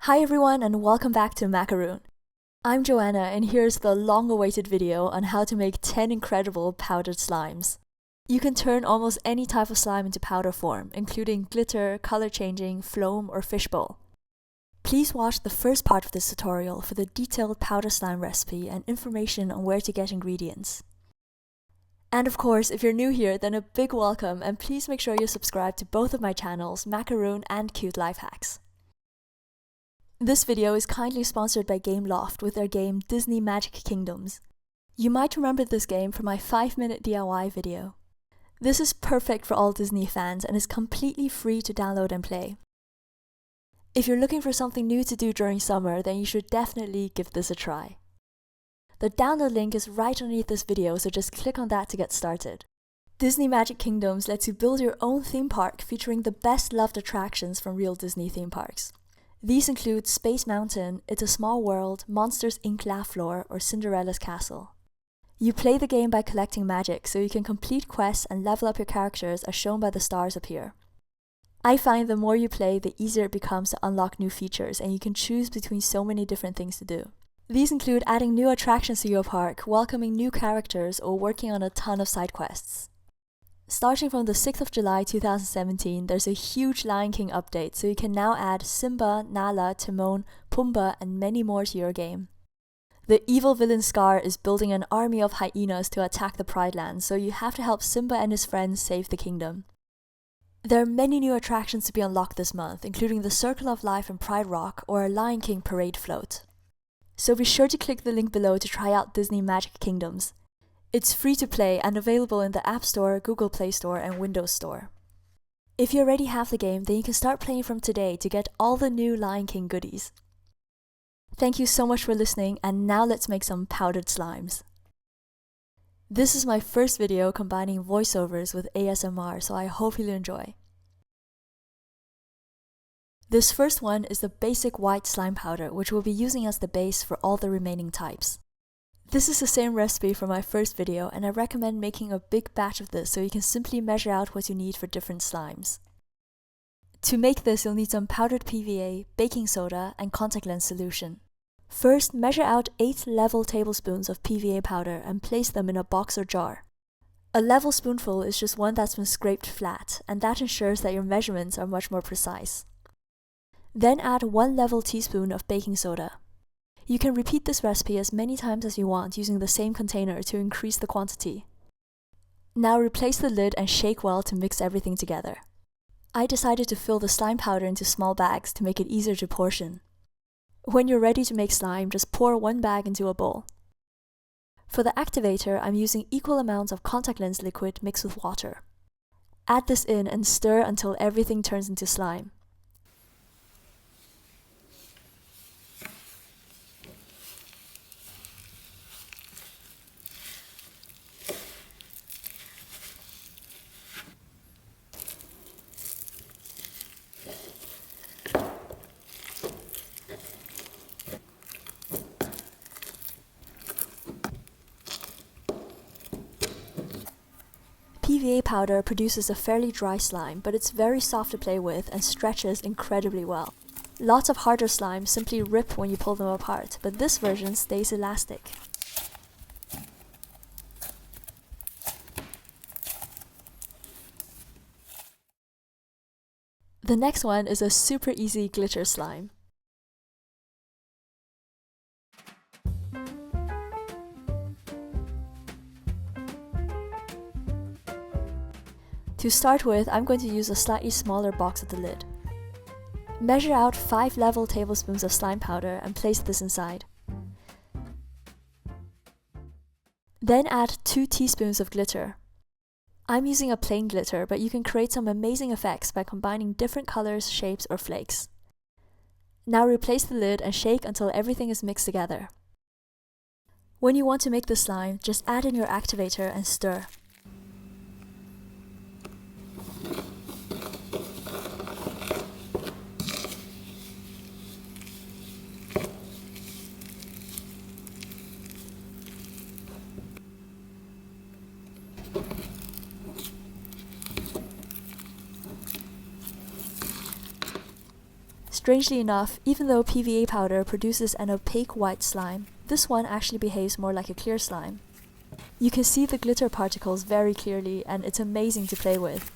Hi everyone and welcome back to Macaroon. I'm Joanna and here's the long-awaited video on how to make 10 incredible powdered slimes. You can turn almost any type of slime into powder form, including glitter, color changing, foam, or fishbowl. Please watch the first part of this tutorial for the detailed powder slime recipe and information on where to get ingredients. And of course, if you're new here, then a big welcome and please make sure you subscribe to both of my channels, Macaroon and Cute Life Hacks. This video is kindly sponsored by Gameloft with their game Disney Magic Kingdoms. You might remember this game from my 5-minute DIY video. This is perfect for all Disney fans and is completely free to download and play. If you're looking for something new to do during summer, then you should definitely give this a try. The download link is right underneath this video, so just click on that to get started. Disney Magic Kingdoms lets you build your own theme park featuring the best loved attractions from real Disney theme parks. These include Space Mountain, It's a Small World, Monsters Inc. Laugh Floor, or Cinderella's Castle. You play the game by collecting magic, so you can complete quests and level up your characters as shown by the stars up here. I find the more you play, the easier it becomes to unlock new features, and you can choose between so many different things to do. These include adding new attractions to your park, welcoming new characters, or working on a ton of side quests. Starting from the 6th of July 2017, there's a huge Lion King update, so you can now add Simba, Nala, Timon, Pumbaa, and many more to your game. The evil villain Scar is building an army of hyenas to attack the Pride Land, so you have to help Simba and his friends save the kingdom. There are many new attractions to be unlocked this month, including the Circle of Life in Pride Rock or a Lion King parade float. So be sure to click the link below to try out Disney Magic Kingdoms. It's free to play and available in the App Store, Google Play Store, and Windows Store. If you already have the game, then you can start playing from today to get all the new Lion King goodies. Thank you so much for listening, and now let's make some powdered slimes. This is my first video combining voiceovers with ASMR, so I hope you'll enjoy. This first one is the basic white slime powder, which we'll be using as the base for all the remaining types. This is the same recipe from my first video, and I recommend making a big batch of this so you can simply measure out what you need for different slimes. To make this, you'll need some powdered PVA, baking soda, and contact lens solution. First, measure out 8 level tablespoons of PVA powder and place them in a box or jar. A level spoonful is just one that's been scraped flat, and that ensures that your measurements are much more precise. Then add 1 level teaspoon of baking soda. You can repeat this recipe as many times as you want using the same container to increase the quantity. Now replace the lid and shake well to mix everything together. I decided to fill the slime powder into small bags to make it easier to portion. When you're ready to make slime, just pour 1 bag into a bowl. For the activator, I'm using equal amounts of contact lens liquid mixed with water. Add this in and stir until everything turns into slime. PVA powder produces a fairly dry slime, but it's very soft to play with and stretches incredibly well. Lots of harder slimes simply rip when you pull them apart, but this version stays elastic. The next one is a super easy glitter slime. To start with, I'm going to use a slightly smaller box at the lid. Measure out 5 level tablespoons of slime powder and place this inside. Then add 2 teaspoons of glitter. I'm using a plain glitter, but you can create some amazing effects by combining different colors, shapes, or flakes. Now replace the lid and shake until everything is mixed together. When you want to make the slime, just add in your activator and stir. Strangely enough, even though PVA powder produces an opaque white slime, this one actually behaves more like a clear slime. You can see the glitter particles very clearly, and it's amazing to play with.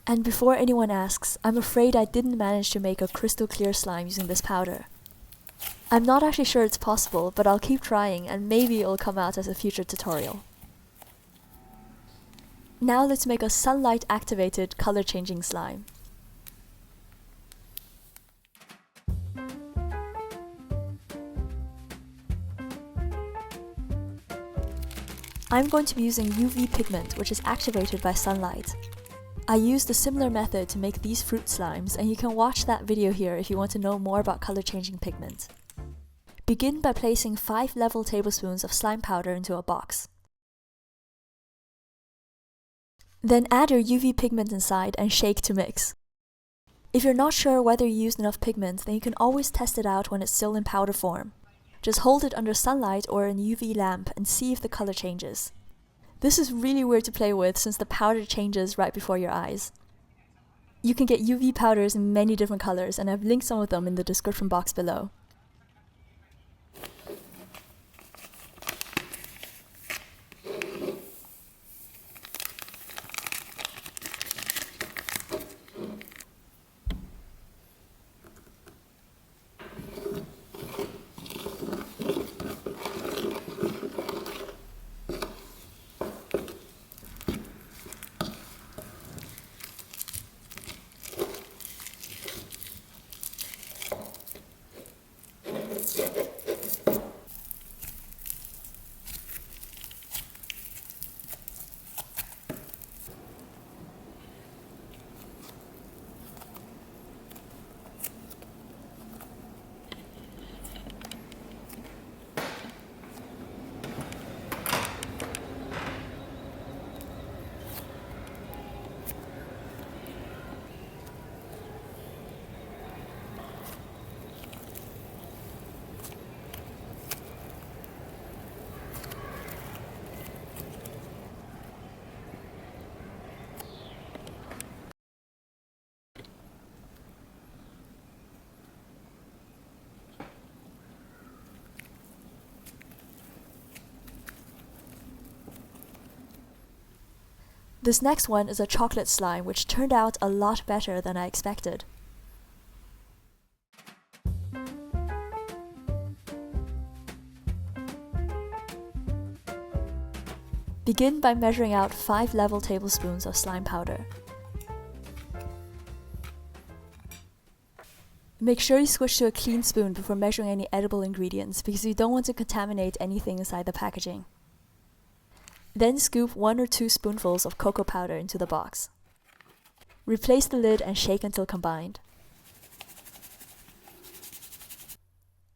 And before anyone asks, I'm afraid I didn't manage to make a crystal clear slime using this powder. I'm not actually sure it's possible, but I'll keep trying and maybe it'll come out as a future tutorial. Now let's make a sunlight activated color changing slime. I'm going to be using UV pigment, which is activated by sunlight. I used a similar method to make these fruit slimes, and you can watch that video here if you want to know more about color changing pigment. Begin by placing 5 level tablespoons of slime powder into a box. Then add your UV pigment inside and shake to mix. If you're not sure whether you used enough pigment, then you can always test it out when it's still in powder form. Just hold it under sunlight or an UV lamp and see if the color changes. This is really weird to play with since the powder changes right before your eyes. You can get UV powders in many different colors, and I've linked some of them in the description box below. This next one is a chocolate slime, which turned out a lot better than I expected. Begin by measuring out 5 level tablespoons of slime powder. Make sure you switch to a clean spoon before measuring any edible ingredients because you don't want to contaminate anything inside the packaging. Then scoop 1 or 2 spoonfuls of cocoa powder into the box. Replace the lid and shake until combined.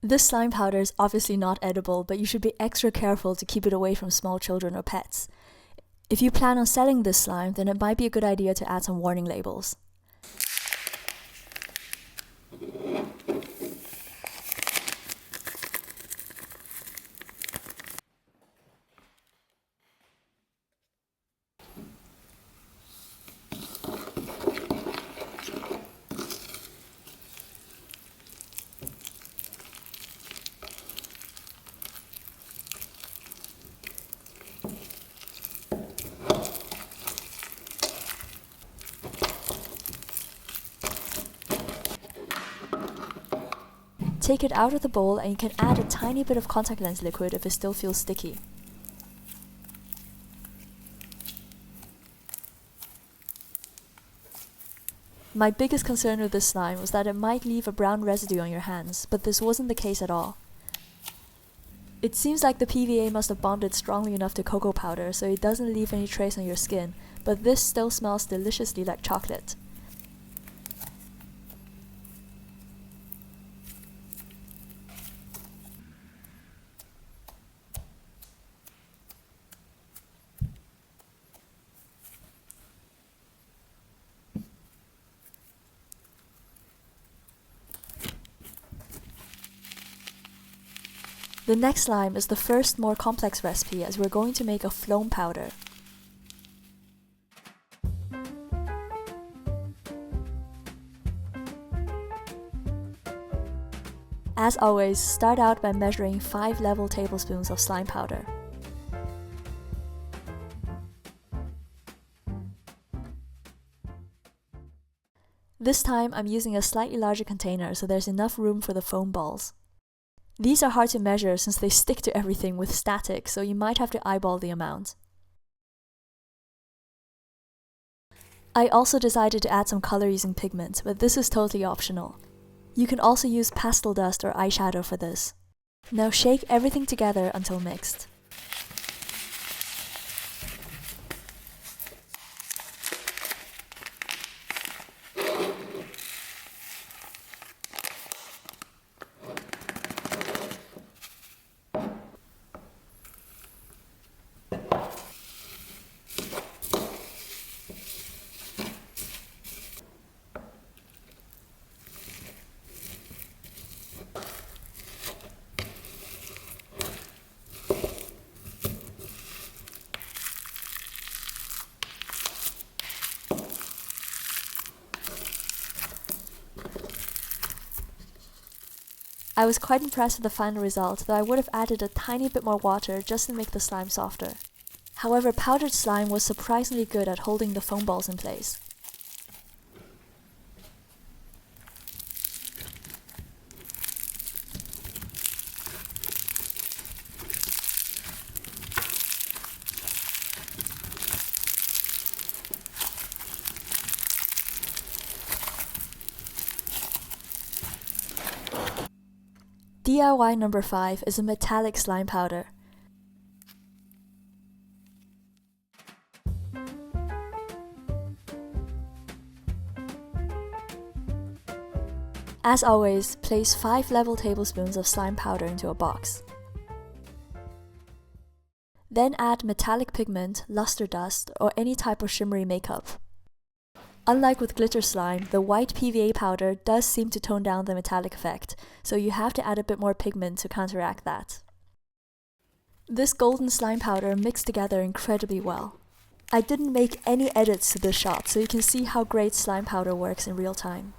This slime powder is obviously not edible, but you should be extra careful to keep it away from small children or pets. If you plan on selling this slime, then it might be a good idea to add some warning labels. Take it out of the bowl and you can add a tiny bit of contact lens liquid if it still feels sticky. My biggest concern with this slime was that it might leave a brown residue on your hands, but this wasn't the case at all. It seems like the PVA must have bonded strongly enough to cocoa powder so it doesn't leave any trace on your skin, but this still smells deliciously like chocolate. The next slime is the first more complex recipe, as we're going to make a foam powder. As always, start out by measuring 5 level tablespoons of slime powder. This time I'm using a slightly larger container so there's enough room for the foam balls. These are hard to measure since they stick to everything with static, so you might have to eyeball the amount. I also decided to add some color using pigment, but this is totally optional. You can also use pastel dust or eyeshadow for this. Now shake everything together until mixed. I was quite impressed with the final result, though I would have added a tiny bit more water just to make the slime softer. However, powdered slime was surprisingly good at holding the foam balls in place. DIY number 5 is a metallic slime powder. As always, place 5 level tablespoons of slime powder into a box. Then add metallic pigment, luster dust, or any type of shimmery makeup. Unlike with glitter slime, the white PVA powder does seem to tone down the metallic effect, so you have to add a bit more pigment to counteract that. This golden slime powder mixed together incredibly well. I didn't make any edits to this shot, so you can see how great slime powder works in real time.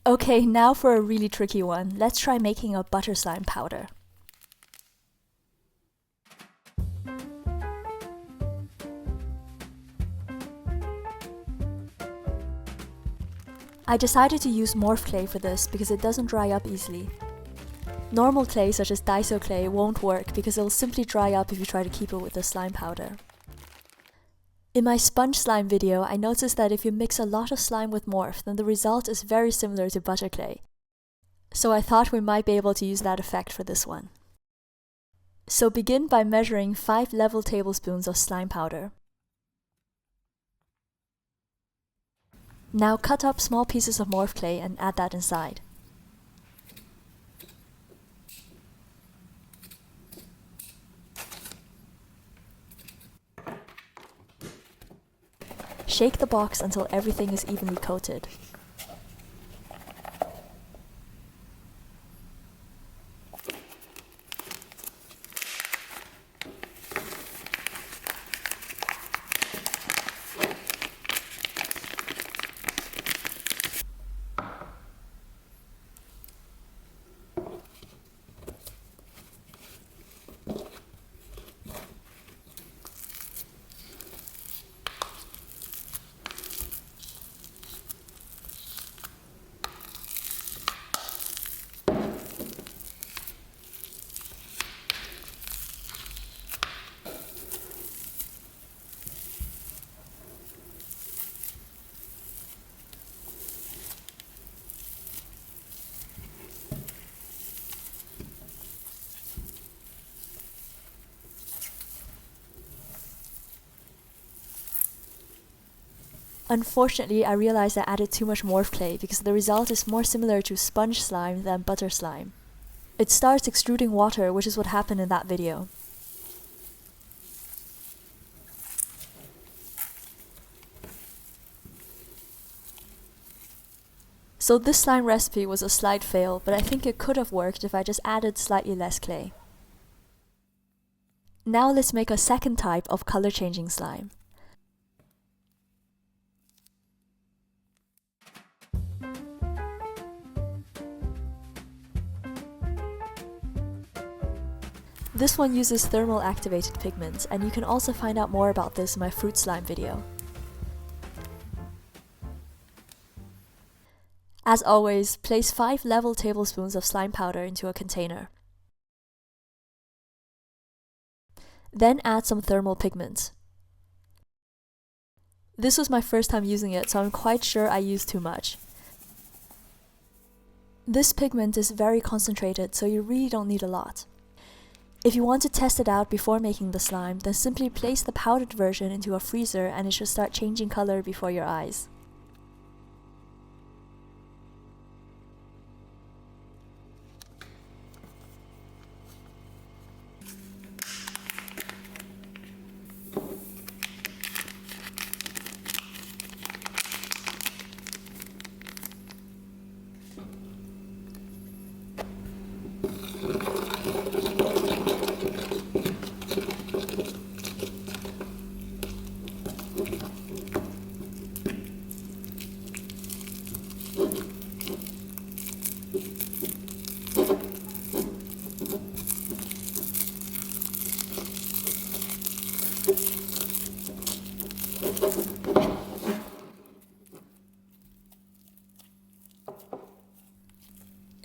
Okay, now for a really tricky one. Let's try making a butter slime powder. I decided to use MORPH clay for this because it doesn't dry up easily. Normal clay such as Daiso clay won't work because it'll simply dry up if you try to keep it with the slime powder. In my sponge slime video, I noticed that if you mix a lot of slime with MORPH, then the result is very similar to butter clay. So I thought we might be able to use that effect for this one. So begin by measuring 5 level tablespoons of slime powder. Now cut up small pieces of MORPH clay and add that inside. Shake the box until everything is evenly coated. Unfortunately, I realized I added too much MORPH clay because the result is more similar to sponge slime than butter slime. It starts extruding water, which is what happened in that video. So this slime recipe was a slight fail, but I think it could have worked if I just added slightly less clay. Now let's make a second type of color changing slime. This one uses thermal activated pigments, and you can also find out more about this in my fruit slime video. As always, place 5 level tablespoons of slime powder into a container. Then add some thermal pigment. This was my first time using it, so I'm quite sure I used too much. This pigment is very concentrated, so you really don't need a lot. If you want to test it out before making the slime, then simply place the powdered version into a freezer and it should start changing color before your eyes.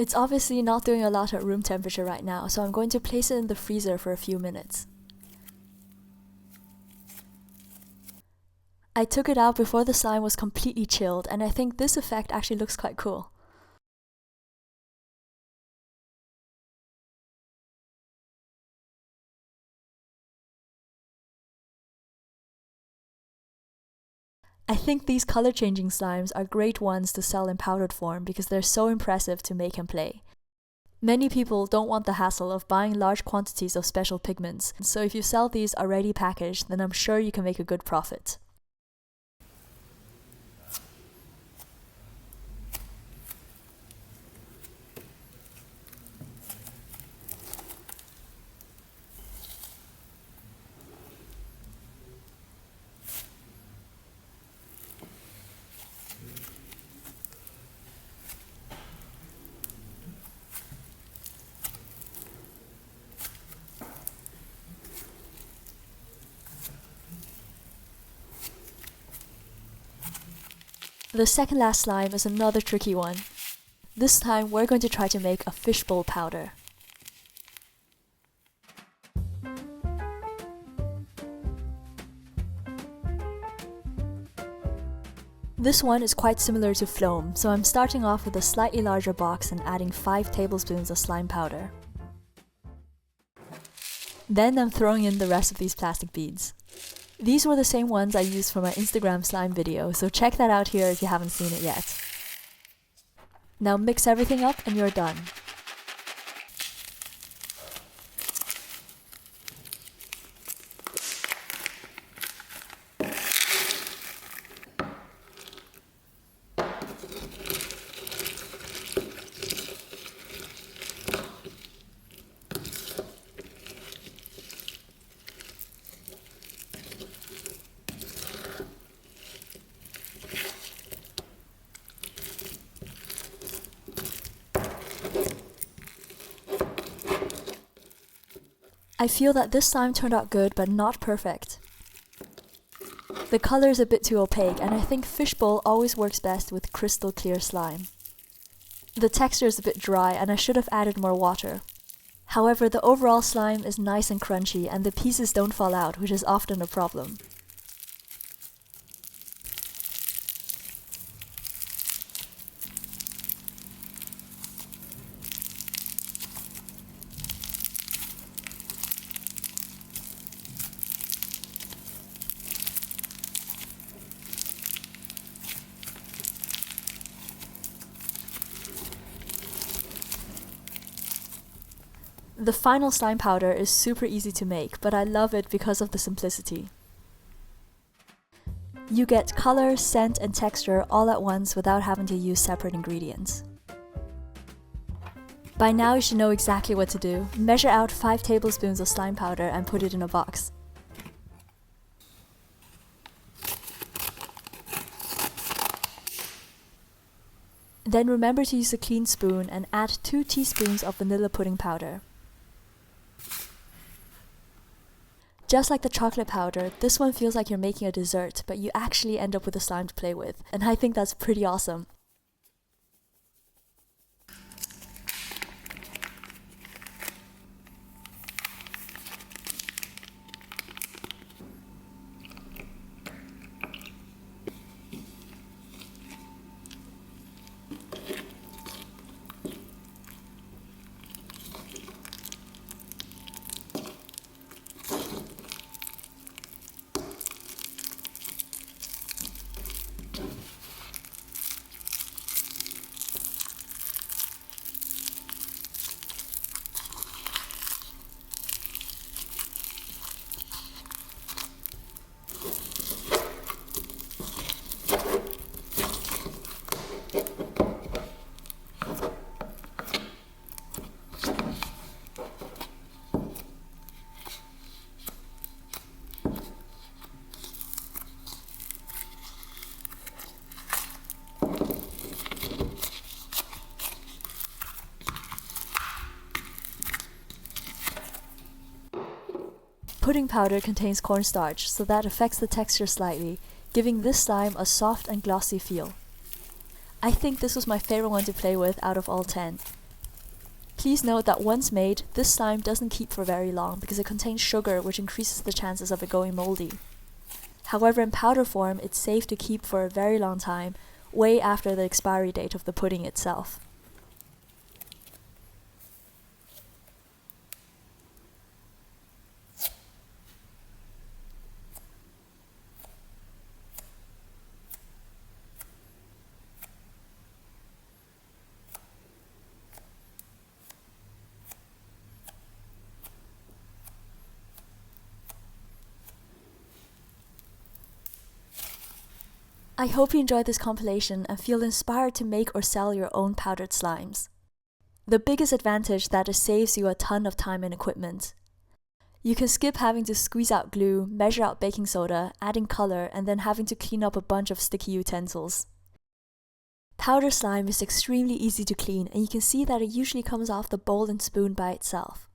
It's obviously not doing a lot at room temperature right now, so I'm going to place it in the freezer for a few minutes. I took it out before the slime was completely chilled, and I think this effect actually looks quite cool. I think these color changing slimes are great ones to sell in powdered form because they're so impressive to make and play. Many people don't want the hassle of buying large quantities of special pigments, so if you sell these already packaged, then I'm sure you can make a good profit. The second last slime is another tricky one. This time we're going to try to make a fishbowl powder. This one is quite similar to Floam, so I'm starting off with a slightly larger box and adding 5 tablespoons of slime powder. Then I'm throwing in the rest of these plastic beads. These were the same ones I used for my Instagram slime video, so check that out here if you haven't seen it yet. Now mix everything up and you're done. I feel that this slime turned out good, but not perfect. The color is a bit too opaque, and I think fishbowl always works best with crystal clear slime. The texture is a bit dry, and I should have added more water. However, the overall slime is nice and crunchy, and the pieces don't fall out, which is often a problem. The final slime powder is super easy to make, but I love it because of the simplicity. You get color, scent, and texture all at once without having to use separate ingredients. By now you should know exactly what to do. Measure out 5 tablespoons of slime powder and put it in a box. Then remember to use a clean spoon and add 2 teaspoons of vanilla pudding powder. Just like the chocolate powder, this one feels like you're making a dessert, but you actually end up with a slime to play with, and I think that's pretty awesome. Pudding powder contains cornstarch, so that affects the texture slightly, giving this slime a soft and glossy feel. I think this was my favorite one to play with out of all 10. Please note that once made, this slime doesn't keep for very long because it contains sugar, which increases the chances of it going moldy. However, in powder form, it's safe to keep for a very long time, way after the expiry date of the pudding itself. I hope you enjoyed this compilation and feel inspired to make or sell your own powdered slimes. The biggest advantage that it saves you a ton of time and equipment. You can skip having to squeeze out glue, measure out baking soda, adding color, and then having to clean up a bunch of sticky utensils. Powder slime is extremely easy to clean, and you can see that it usually comes off the bowl and spoon by itself.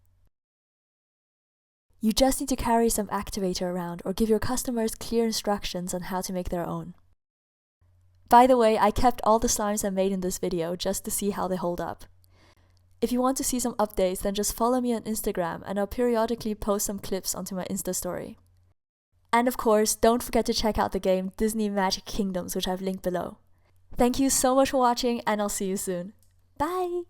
You just need to carry some activator around or give your customers clear instructions on how to make their own. By the way, I kept all the slimes I made in this video just to see how they hold up. If you want to see some updates, then just follow me on Instagram and I'll periodically post some clips onto my Insta story. And of course, don't forget to check out the game Disney Magic Kingdoms, which I've linked below. Thank you so much for watching and I'll see you soon. Bye!